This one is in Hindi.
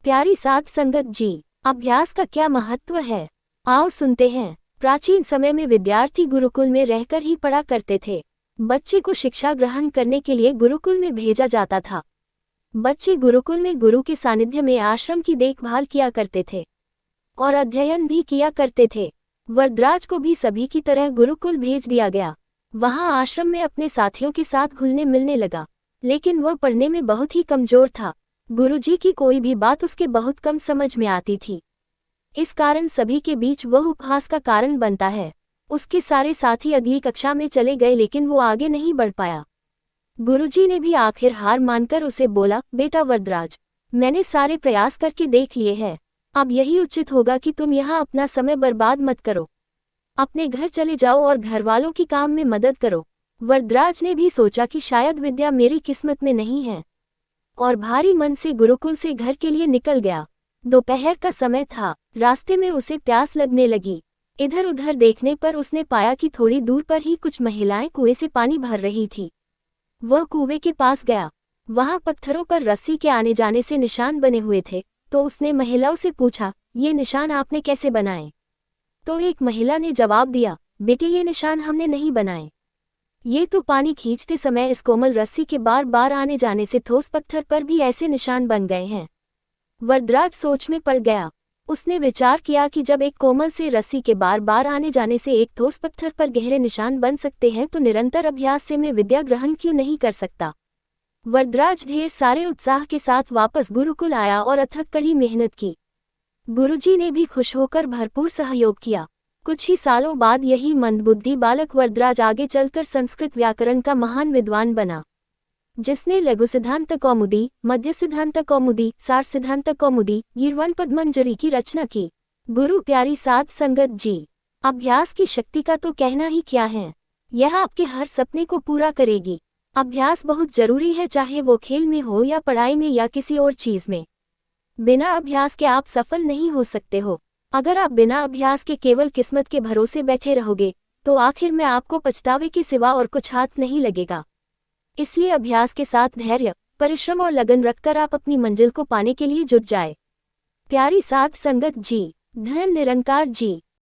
प्यारी साध संगत जी, अभ्यास का क्या महत्व है, आओ सुनते हैं। प्राचीन समय में विद्यार्थी गुरुकुल में रहकर ही पढ़ा करते थे। बच्चे को शिक्षा ग्रहण करने के लिए गुरुकुल में भेजा जाता था। बच्चे गुरुकुल में गुरु के सानिध्य में आश्रम की देखभाल किया करते थे और अध्ययन भी किया करते थे। वरदराज को भी सभी की तरह गुरुकुल भेज दिया गया। वहां आश्रम में अपने साथियों के साथ घुलने मिलने लगा, लेकिन वह पढ़ने में बहुत ही कमजोर था। गुरुजी की कोई भी बात उसके बहुत कम समझ में आती थी। इस कारण सभी के बीच वह उपहास का कारण बनता है। उसके सारे साथी अगली कक्षा में चले गए, लेकिन वो आगे नहीं बढ़ पाया। गुरुजी ने भी आखिर हार मानकर उसे बोला, बेटा वरदराज, मैंने सारे प्रयास करके देख लिए हैं। अब यही उचित होगा कि तुम यहाँ अपना समय बर्बाद मत करो। अपने घर चले जाओ और घरवालों की काम में मदद करो। वरदराज ने भी सोचा कि शायद विद्या मेरी किस्मत में नहीं है, और भारी मन से गुरुकुल से घर के लिए निकल गया। दोपहर का समय था। रास्ते में उसे प्यास लगने लगी। इधर उधर देखने पर उसने पाया कि थोड़ी दूर पर ही कुछ महिलाएं कुएं से पानी भर रही थी। वह कुएं के पास गया। वहां पत्थरों पर रस्सी के आने जाने से निशान बने हुए थे। तो उसने महिलाओं से पूछा, ये निशान आपने कैसे बनाए? तो एक महिला ने जवाब दिया, बेटे ये निशान हमने नहीं बनाए। ये तो पानी खींचते समय इस कोमल रस्सी के बार बार आने जाने से ठोस पत्थर पर भी ऐसे निशान बन गए हैं। वरदराज सोच में पड़ गया। उसने विचार किया कि जब एक कोमल से रस्सी के बार बार आने जाने से एक ठोस पत्थर पर गहरे निशान बन सकते हैं, तो निरंतर अभ्यास से मैं विद्या ग्रहण क्यों नहीं कर सकता। वरदराज ढेर सारे उत्साह के साथ वापस गुरुकुल आया और अथक कड़ी मेहनत की। गुरुजी ने भी खुश होकर भरपूर सहयोग किया। कुछ ही सालों बाद यही मंदबुद्धि बालक वरदराज आगे चलकर संस्कृत व्याकरण का महान विद्वान बना, जिसने लघु सिद्धांत कौमुदी, मध्य सिद्धांत कौमुदी, सार सिद्धांत कौमुदी, गीर्वाण पद्मंजरी की रचना की। गुरु प्यारी साध संगत जी, अभ्यास की शक्ति का तो कहना ही क्या है। यह आपके हर सपने को पूरा करेगी। अभ्यास बहुत जरूरी है, चाहे वो खेल में हो या पढ़ाई में या किसी और चीज में। बिना अभ्यास के आप सफल नहीं हो सकते हो। अगर आप बिना अभ्यास के केवल किस्मत के भरोसे बैठे रहोगे, तो आखिर में आपको पछतावे के सिवा और कुछ हाथ नहीं लगेगा। इसलिए अभ्यास के साथ धैर्य, परिश्रम और लगन रखकर आप अपनी मंजिल को पाने के लिए जुट जाए। प्यारी साध संगत जी, धन निरंकार जी।